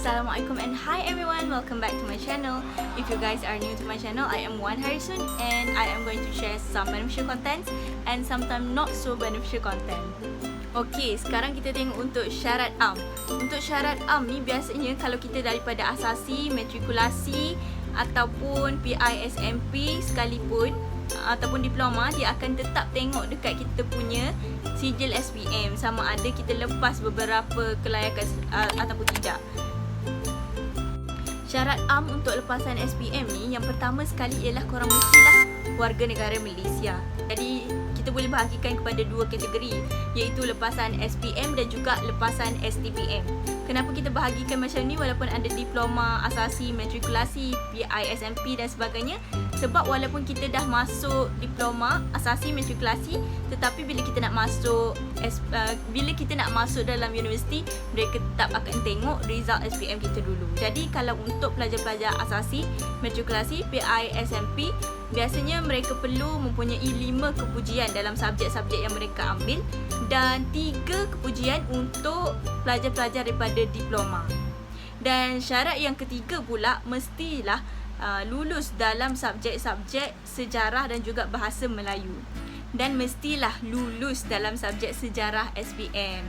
Assalamualaikum and hi everyone, welcome back to my channel. If you guys are new to my channel, I am Wan Harisun and I am going to share some beneficial content and sometimes not so beneficial content. Okay, sekarang kita tengok untuk syarat am. Untuk syarat am ni biasanya kalau kita daripada asasi, matrikulasi ataupun PISMP sekalipun ataupun diploma, dia akan tetap tengok dekat kita punya sijil SPM sama ada kita lepas beberapa kelayakan ataupun tidak. Syarat am untuk lepasan SPM ni, yang pertama sekali ialah korang mestilah warga negara Malaysia. Jadi kita boleh bahagikan kepada dua kategori, iaitu lepasan SPM dan juga lepasan STPM. Kenapa kita bahagikan macam ni walaupun ada diploma, asasi, matrikulasi, PISMP dan sebagainya? Sebab walaupun kita dah masuk diploma, asasi, matrikulasi, tetapi bila kita nak masuk dalam universiti, mereka tetap akan tengok result SPM kita dulu. Jadi kalau untuk pelajar-pelajar asasi, matrikulasi, PISMP, biasanya mereka perlu mempunyai 5 kepujian dalam subjek-subjek yang mereka ambil dan 3 kepujian untuk pelajar-pelajar daripada diploma. Dan syarat yang ketiga pula, mestilah lulus dalam subjek-subjek sejarah dan juga bahasa Melayu. Dan mestilah lulus dalam subjek sejarah SPM.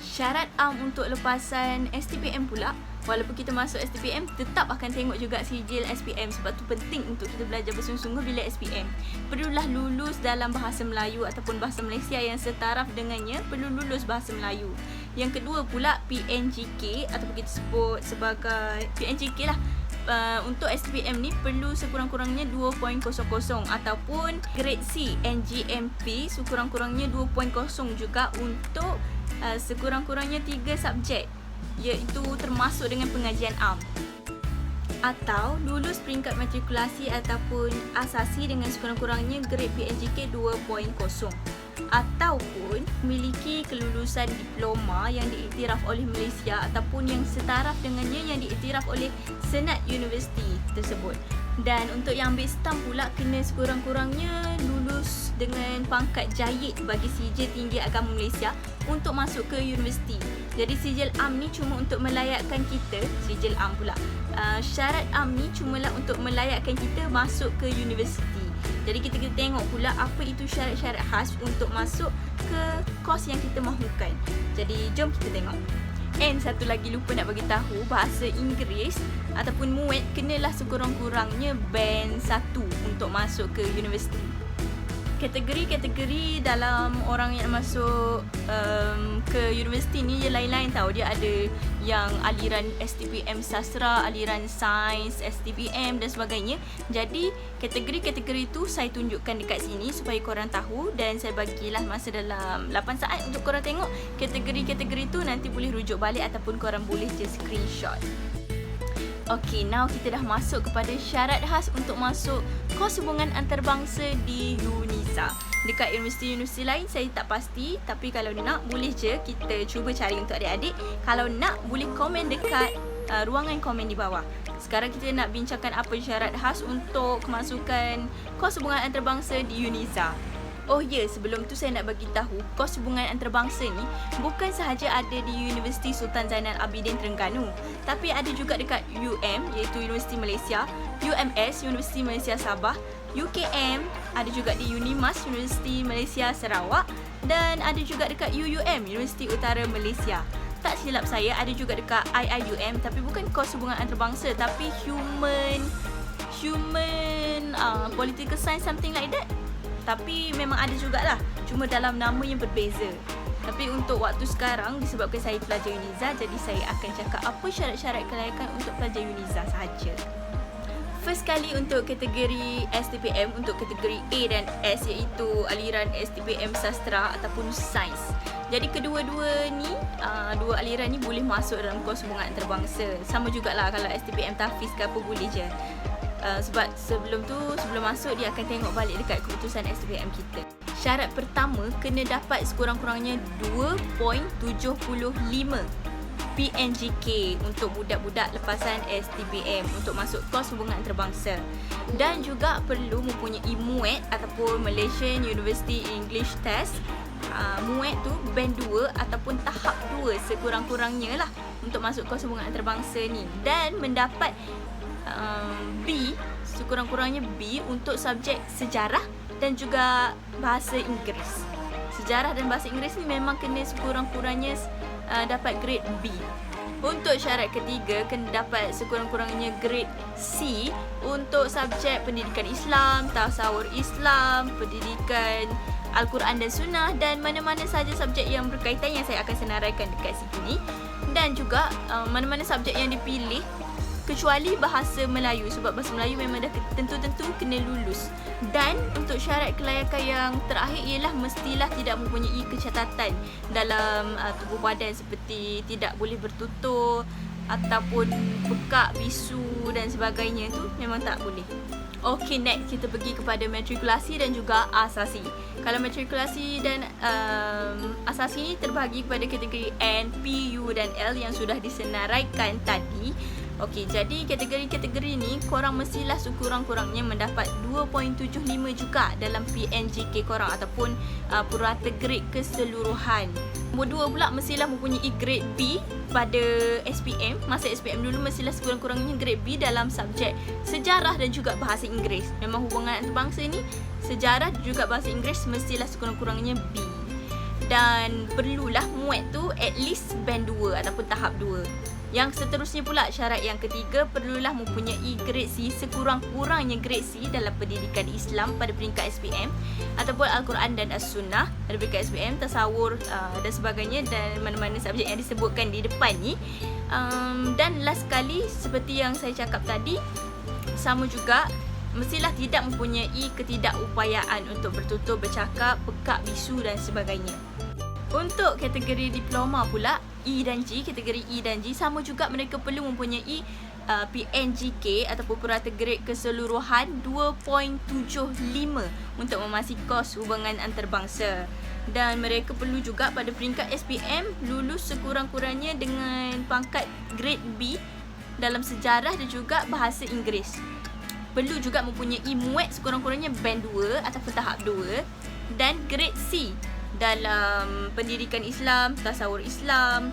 Syarat am untuk lepasan STPM pula, walaupun kita masuk STPM, tetap akan tengok juga sijil SPM. Sebab tu penting untuk kita belajar bersungguh-sungguh bila SPM. Perlulah lulus dalam bahasa Melayu ataupun bahasa Malaysia yang setaraf dengannya, perlu lulus bahasa Melayu. Yang kedua pula PNGK ataupun kita sebut sebagai PNGK lah. Untuk SPM ni perlu sekurang-kurangnya 2.00 ataupun grade C NGMP sekurang-kurangnya 2.0 juga untuk sekurang-kurangnya 3 subjek, iaitu termasuk dengan pengajian am. Atau lulus peringkat matrikulasi ataupun asasi dengan sekurang-kurangnya grade PNGK 2.0. Ataupun memiliki kelulusan diploma yang diiktiraf oleh Malaysia ataupun yang setaraf dengannya yang diiktiraf oleh Senat Universiti tersebut. Dan untuk yang ambil stam pula, kena sekurang-kurangnya lulus dengan pangkat jayid bagi sijil tinggi agama Malaysia untuk masuk ke universiti. Jadi sijil am ni cuma untuk melayakkan kita, sijil am pula, syarat am ni cumalah untuk melayakkan kita masuk ke universiti. Jadi kita tengok pula apa itu syarat-syarat khas untuk masuk ke kos yang kita mahukan. Jadi jom kita tengok. And satu lagi lupa nak bagi tahu, bahasa Inggeris ataupun MUET kenalah sekurang-kurangnya band 1 untuk masuk ke universiti. Kategori-kategori dalam orang yang masuk ke universiti ni dia lain-lain tau. Dia ada yang aliran STPM Sastra, aliran Sains, STPM dan sebagainya. Jadi kategori-kategori tu saya tunjukkan dekat sini supaya korang tahu, dan saya bagilah masa dalam 8 saat untuk korang tengok kategori-kategori tu. Nanti boleh rujuk balik ataupun korang boleh je screenshot. Okay, now kita dah masuk kepada syarat khas untuk masuk kos hubungan antarabangsa di UNISA. Dekat universiti-universiti lain saya tak pasti, tapi kalau nak boleh je kita cuba cari untuk adik-adik. Kalau nak boleh komen dekat ruangan komen di bawah. Sekarang kita nak bincangkan apa syarat khas untuk kemasukan kos hubungan antarabangsa di UNISA. Oh ya, sebelum tu saya nak bagi tahu, kos hubungan antarabangsa ni bukan sahaja ada di Universiti Sultan Zainal Abidin Terengganu, tapi ada juga dekat UM, iaitu Universiti Malaysia, UMS, Universiti Malaysia Sabah, UKM, ada juga di UNIMAS, Universiti Malaysia Sarawak, dan ada juga dekat UUM, Universiti Utara Malaysia. Tak silap saya, ada juga dekat IIUM, tapi bukan kos hubungan antarabangsa, tapi human political science, something like that. Tapi memang ada jugalah, cuma dalam nama yang berbeza. Tapi untuk waktu sekarang, disebabkan saya pelajar UNISA, jadi saya akan cakap apa syarat-syarat kelayakan untuk pelajar UNISA sahaja. First kali untuk kategori STPM, untuk kategori A dan S, iaitu aliran STPM Sastra ataupun Sains. Jadi kedua-dua ni, dua aliran ni boleh masuk dalam kos hubungan antarabangsa. Sama jugalah kalau STPM Tafiz ke apa boleh je. Sebab sebelum masuk dia akan tengok balik dekat keputusan SPM kita. Syarat pertama, kena dapat sekurang-kurangnya 2.75 PNGK untuk budak-budak lepasan STPM untuk masuk kos hubungan antarabangsa. Dan juga perlu mempunyai MUET ataupun Malaysian University English Test muat tu band 2 ataupun tahap 2 sekurang-kurangnya lah untuk masuk kos hubungan antarabangsa ni, dan mendapat B, sekurang-kurangnya B untuk subjek sejarah dan juga bahasa Inggeris. Sejarah dan bahasa Inggeris ni memang kena sekurang-kurangnya dapat grade B. Untuk syarat ketiga, kena dapat sekurang-kurangnya grade C untuk subjek pendidikan Islam, tasawur Islam, pendidikan Al-Quran dan Sunnah, dan mana-mana saja subjek yang berkaitan yang saya akan senaraikan dekat situ ni. Dan juga mana-mana subjek yang dipilih kecuali bahasa Melayu, sebab bahasa Melayu memang dah tentu-tentu kena lulus. Dan untuk syarat kelayakan yang terakhir ialah mestilah tidak mempunyai kecacatan dalam tubuh badan seperti tidak boleh bertutur ataupun pekak, bisu dan sebagainya, tu memang tak boleh. Okey, next kita pergi kepada matrikulasi dan juga asasi. Kalau matrikulasi dan asasi ni terbahagi kepada kategori N, P, U dan L yang sudah disenaraikan tadi. Okey, jadi kategori-kategori ni korang mestilah sekurang-kurangnya mendapat 2.75 juga dalam PNGK korang ataupun purata grade keseluruhan. Nombor 2 pula mestilah mempunyai grade B pada SPM. Masa SPM dulu mestilah sekurang-kurangnya grade B dalam subjek sejarah dan juga bahasa Inggeris. Memang hubungan antarabangsa ni sejarah dan juga bahasa Inggeris mestilah sekurang-kurangnya B. Dan perlulah muat tu at least band 2 ataupun tahap 2. Yang seterusnya pula, syarat yang ketiga, perlulah mempunyai grade C, sekurang-kurangnya grade C dalam pendidikan Islam pada peringkat SPM ataupun Al-Quran dan As-Sunnah pada peringkat SPM, tasawur dan sebagainya, dan mana-mana subjek yang disebutkan di depan ni. Dan last sekali, seperti yang saya cakap tadi, sama juga mestilah tidak mempunyai ketidakupayaan untuk bertutur, bercakap, pekak, bisu dan sebagainya. Untuk kategori diploma pula, E dan G, kategori E dan G sama juga, mereka perlu mempunyai PNGK ataupun purata grade keseluruhan 2.75 untuk memasuki kos hubungan antarabangsa. Dan mereka perlu juga pada peringkat SPM lulus sekurang-kurangnya dengan pangkat grade B dalam sejarah dan juga bahasa Inggeris. Perlu juga mempunyai muat sekurang-kurangnya band 2 ataupun tahap 2 dan grade C dalam pendidikan Islam, tasawur Islam,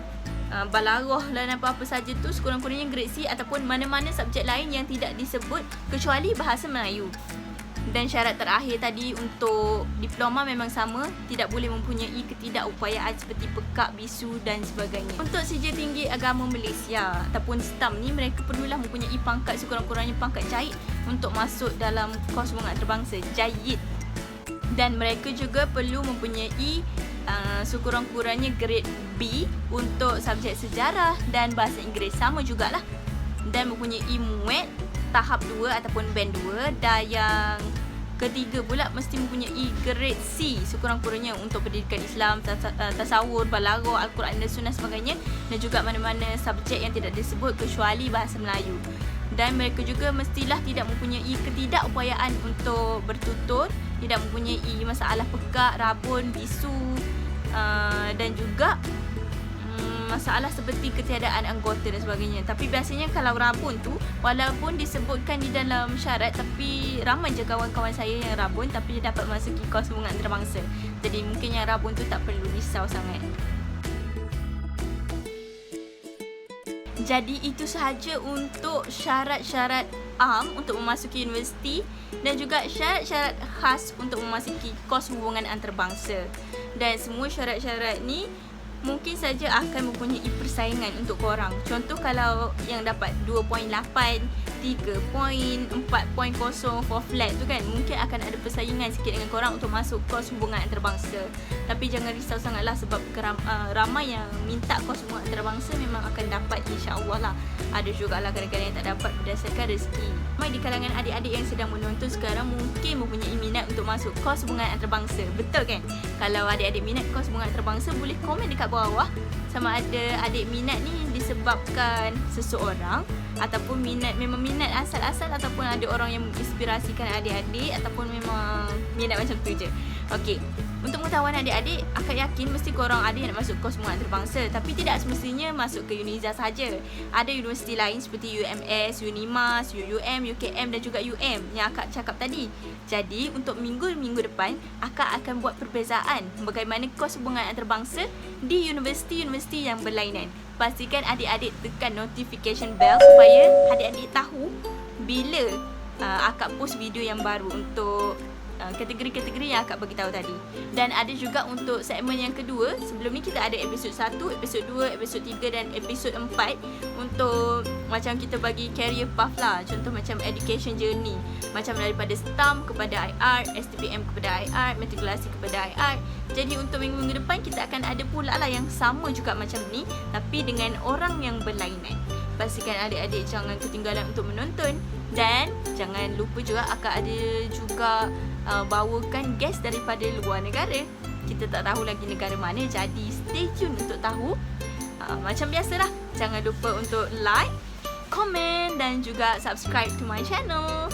balaghah dan apa-apa saja tu sekurang-kurangnya grade C ataupun mana-mana subjek lain yang tidak disebut kecuali bahasa Melayu. Dan syarat terakhir tadi untuk diploma memang sama, tidak boleh mempunyai ketidakupayaan seperti pekak, bisu dan sebagainya. Untuk Sijil Tinggi Agama Malaysia ataupun STAM ni, mereka perlulah mempunyai pangkat sekurang-kurangnya pangkat jahit untuk masuk dalam kos hubungan antarabangsa, jahit. Dan mereka juga perlu mempunyai sekurang-kurangnya grade B untuk subjek sejarah dan bahasa Inggeris, sama jugalah. Dan mempunyai muat tahap 2 ataupun band 2. Dan yang ketiga pula mesti mempunyai grade C sekurang-kurangnya untuk pendidikan Islam, tasawur, balaghah, Al-Quran dan Sunnah sebagainya, dan juga mana-mana subjek yang tidak disebut kecuali bahasa Melayu. Dan mereka juga mestilah tidak mempunyai ketidakupayaan untuk bertutur, tidak mempunyai masalah pekak, rabun, bisu dan juga masalah seperti ketiadaan anggota dan sebagainya. Tapi biasanya kalau rabun tu, walaupun disebutkan di dalam syarat, tapi ramai je kawan-kawan saya yang rabun tapi dia dapat masuki kos hubungan antarabangsa. Jadi mungkin yang rabun tu tak perlu risau sangat. Jadi itu sahaja untuk syarat-syarat am untuk memasuki universiti dan juga syarat-syarat khas untuk memasuki kos hubungan antarabangsa. Dan semua syarat-syarat ni mungkin saja akan mempunyai persaingan untuk korang. Contoh kalau yang dapat 2.8, 3 4.0 for flat tu kan, mungkin akan ada persaingan sikit dengan korang untuk masuk kos hubungan antarabangsa. Tapi jangan risau sangatlah sebab ramai yang minta kos hubungan antarabangsa memang akan dapat, insya-Allah lah. Ada jugalah kadang-kadang yang tak dapat berdasarkan rezeki. Ramai di kalangan adik-adik yang sedang menonton sekarang mungkin mempunyai minat untuk masuk kos hubungan antarabangsa. Betul kan? Kalau adik-adik minat kos hubungan antarabangsa, boleh komen dekat bawah sama ada adik minat ni disebabkan seseorang ataupun memang minat asal-asal, ataupun ada orang yang menginspirasikan adik-adik, ataupun memang minat macam tu je. Okey. Untuk pengetahuan adik-adik, akak yakin mesti korang ada yang nak masuk kos bunga antarabangsa, tapi tidak semestinya masuk ke Uniza saja. Ada universiti lain seperti UMS, Unimas, UUM, UKM dan juga UM yang akak cakap tadi. Jadi untuk minggu depan, akak akan buat perbezaan bagaimana kos hubungan antarabangsa di universiti-universiti yang berlainan. Pastikan adik-adik tekan notification bell supaya adik-adik tahu bila akak post video yang baru untuk kategori-kategori yang akak beritahu tadi. Dan ada juga untuk segmen yang kedua. Sebelum ni kita ada episod 1, episod 2, episod 3 dan episod 4 untuk macam kita bagi career path lah. Contoh macam education journey, macam daripada STAM kepada IR, STPM kepada IR, matrikulasi kepada IR. Jadi untuk minggu-minggu depan kita akan ada pula lah yang sama juga macam ni, tapi dengan orang yang berlainan. Pastikan adik-adik jangan ketinggalan untuk menonton. Dan jangan lupa juga akak ada juga bawakan guest daripada luar negara. Kita tak tahu lagi negara mana, jadi stay tune untuk tahu. Macam biasalah, jangan lupa untuk like, komen dan juga subscribe to my channel.